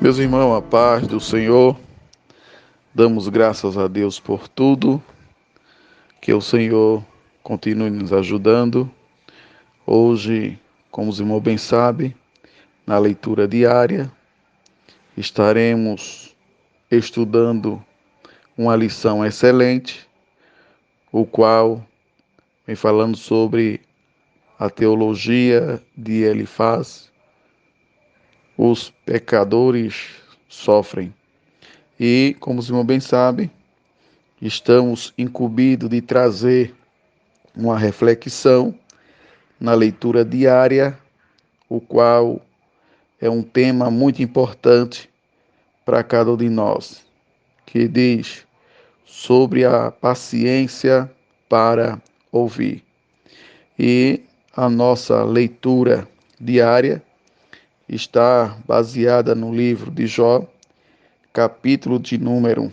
Meus irmãos, a paz do Senhor, damos graças a Deus por tudo, que o Senhor continue nos ajudando. Hoje, como os irmãos bem sabem, na leitura diária, estaremos estudando uma lição excelente, o qual vem falando sobre a teologia de Elifaz. Os pecadores sofrem. E, como os irmãos bem sabem, estamos incumbidos de trazer uma reflexão na leitura diária, o qual é um tema muito importante para cada um de nós, que diz sobre a paciência para ouvir. E a nossa leitura diária está baseada no livro de Jó, capítulo de número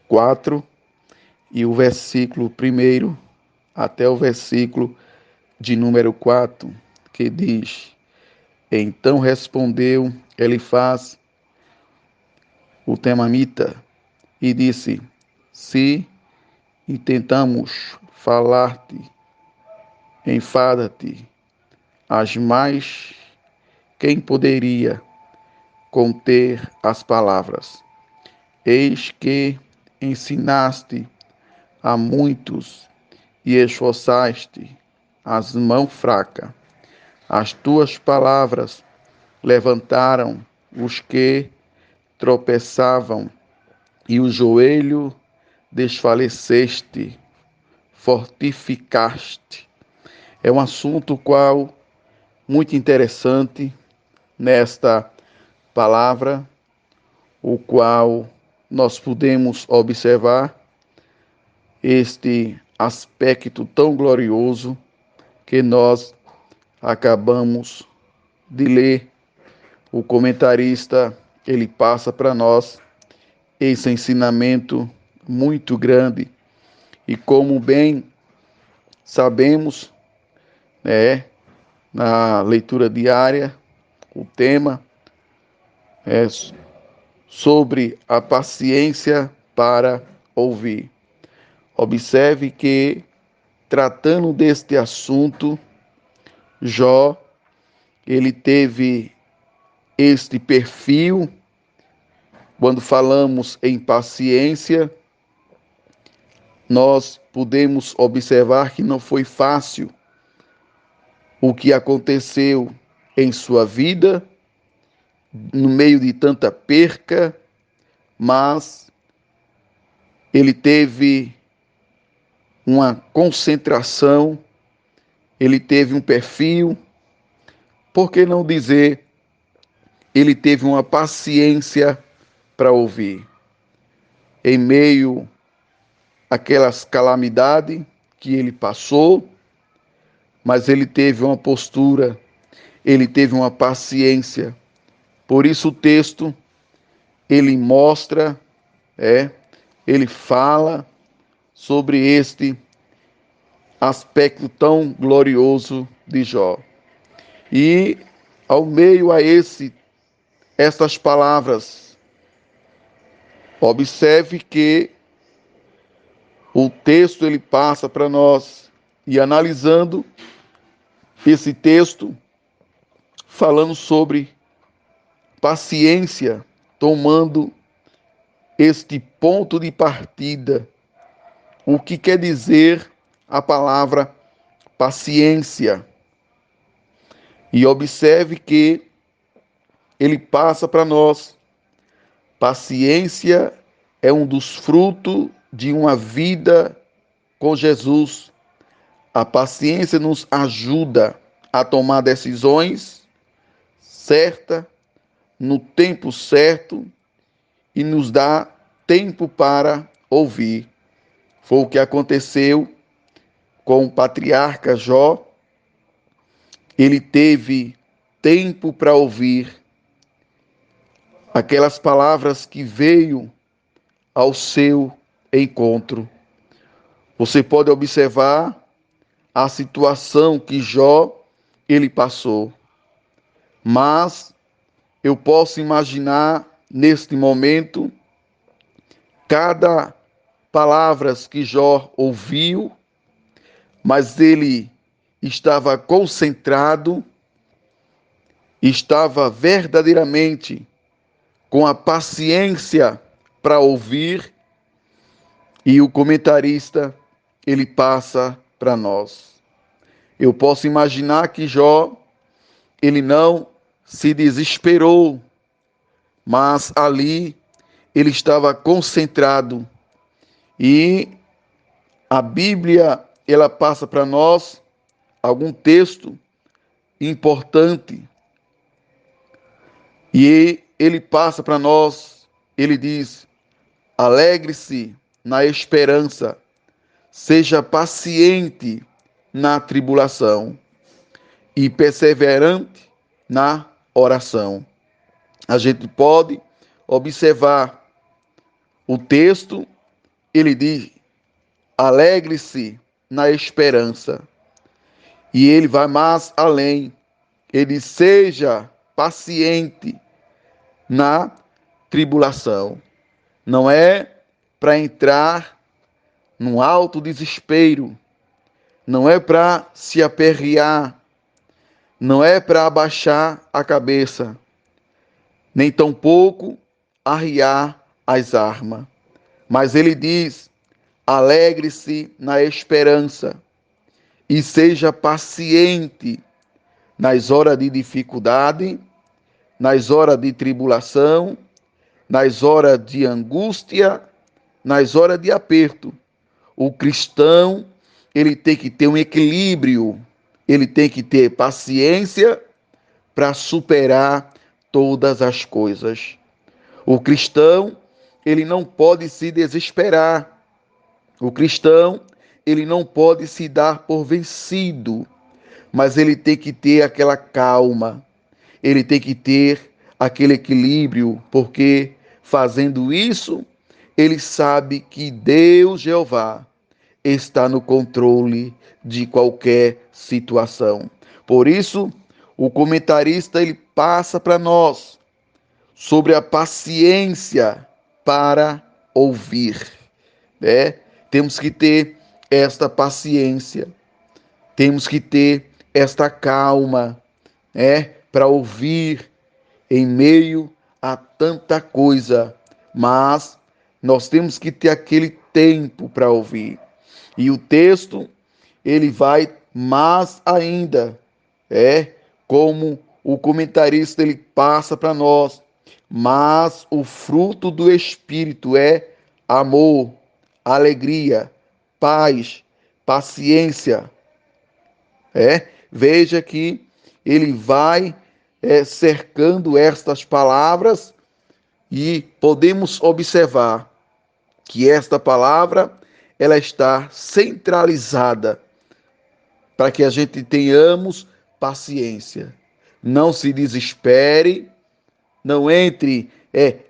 4, e o versículo 1 até o versículo de número 4, que diz: Então respondeu Elifaz, o temamita, e disse: Se intentamos falar-te, enfada-te, as mais quem poderia conter as palavras? Eis que ensinaste a muitos e esforçaste as mãos fracas. As tuas palavras levantaram os que tropeçavam, e o joelho desfaleceste, fortificaste. É um assunto qual muito interessante nesta palavra, o qual nós podemos observar este aspecto tão glorioso que nós acabamos de ler. O comentarista, ele passa para nós esse ensinamento muito grande. E como bem sabemos, na leitura diária, o tema é sobre a paciência para ouvir. Observe que, tratando deste assunto, Jó, ele teve este perfil. Quando falamos em paciência, nós podemos observar que não foi fácil o que aconteceu em sua vida, no meio de tanta perca, mas ele teve uma concentração, ele teve um perfil, por que não dizer, ele teve uma paciência para ouvir. Em meio àquelas calamidades que ele passou, mas ele teve uma postura, ele teve uma paciência. Por isso o texto, ele mostra, ele fala sobre este aspecto tão glorioso de Jó. E ao meio a estas palavras, observe que o texto ele passa para nós, e analisando esse texto, falando sobre paciência, tomando este ponto de partida, o que quer dizer a palavra paciência. E observe que ele passa para nós, paciência é um dos frutos de uma vida com Jesus. A paciência nos ajuda a tomar decisões certas, no tempo certo, e nos dá tempo para ouvir. Foi o que aconteceu com o patriarca Jó. Ele teve tempo para ouvir aquelas palavras que veio ao seu encontro. Você pode observar a situação que Jó ele passou, mas eu posso imaginar neste momento cada palavra que Jó ouviu, mas ele estava concentrado, estava verdadeiramente com a paciência para ouvir, e o comentarista ele passa para nós. Eu posso imaginar que Jó ele não se desesperou, mas ali ele estava concentrado, e a Bíblia ela passa para nós algum texto importante, e ele passa para nós, ele diz: alegre-se na esperança, seja paciente na tribulação e perseverante na oração. A gente pode observar o texto, ele diz: alegre-se na esperança. E ele vai mais além, ele seja paciente na tribulação. Não é para entrar num alto desespero, não é para se aperrear, não é para abaixar a cabeça, nem tampouco arriar as armas. Mas ele diz: alegre-se na esperança e seja paciente nas horas de dificuldade, nas horas de tribulação, nas horas de angústia, nas horas de aperto. O cristão, ele tem que ter um equilíbrio, ele tem que ter paciência para superar todas as coisas. O cristão, ele não pode se desesperar. O cristão, ele não pode se dar por vencido, mas ele tem que ter aquela calma, ele tem que ter aquele equilíbrio, porque fazendo isso, ele sabe que Deus, Jeová, está no controle de qualquer situação. Por isso, o comentarista ele passa para nós sobre a paciência para ouvir, né? Temos que ter esta paciência, temos que ter esta calma, né, para ouvir em meio a tanta coisa, mas nós temos que ter aquele tempo para ouvir. E o texto, ele vai mais ainda, como o comentarista ele passa para nós, mas o fruto do Espírito é amor, alegria, paz, paciência. Veja que ele vai cercando estas palavras, e podemos observar que esta palavra ela está centralizada para que a gente tenhamos paciência. Não se desespere, não entre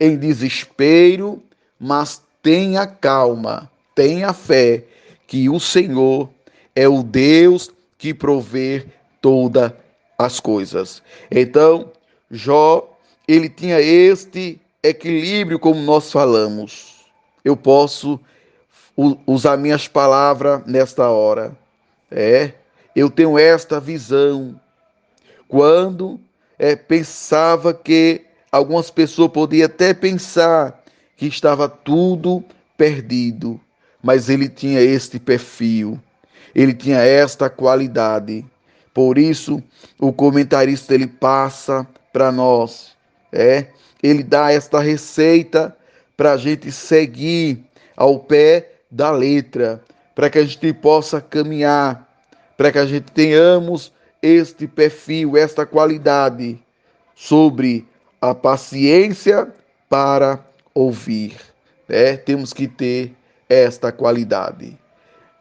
em desespero, mas tenha calma, tenha fé que o Senhor é o Deus que provê todas as coisas. Então, Jó, ele tinha este equilíbrio, como nós falamos. Eu posso usar minhas palavras nesta hora. Eu tenho esta visão. Quando pensava que algumas pessoas podiam até pensar que estava tudo perdido, mas ele tinha este perfil, ele tinha esta qualidade. Por isso, o comentarista ele passa para nós, ele dá esta receita para a gente seguir ao pé da letra, para que a gente possa caminhar, para que a gente tenhamos este perfil, esta qualidade sobre a paciência para ouvir. Temos que ter esta qualidade.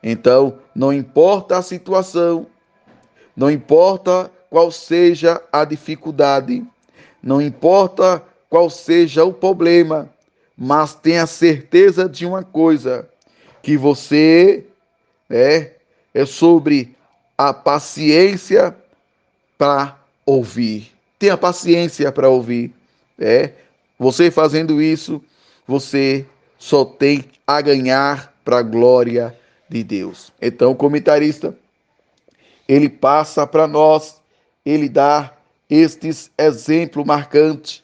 Então, não importa a situação, não importa qual seja a dificuldade, não importa qual seja o problema, mas tenha certeza de uma coisa, que você é sobre a paciência para ouvir. Tenha paciência para ouvir. É, você fazendo isso, você só tem a ganhar para a glória de Deus. Então, o comentarista, ele passa para nós, ele dá estes exemplos marcantes,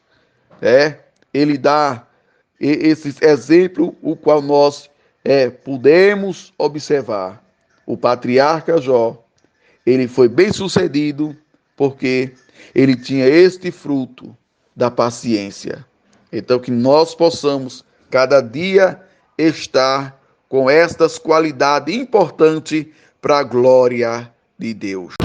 ele dá esses exemplos, o qual nós podemos observar. O patriarca Jó, ele foi bem sucedido porque ele tinha este fruto da paciência. Então, que nós possamos cada dia estar com estas qualidades importantes para a glória de Deus.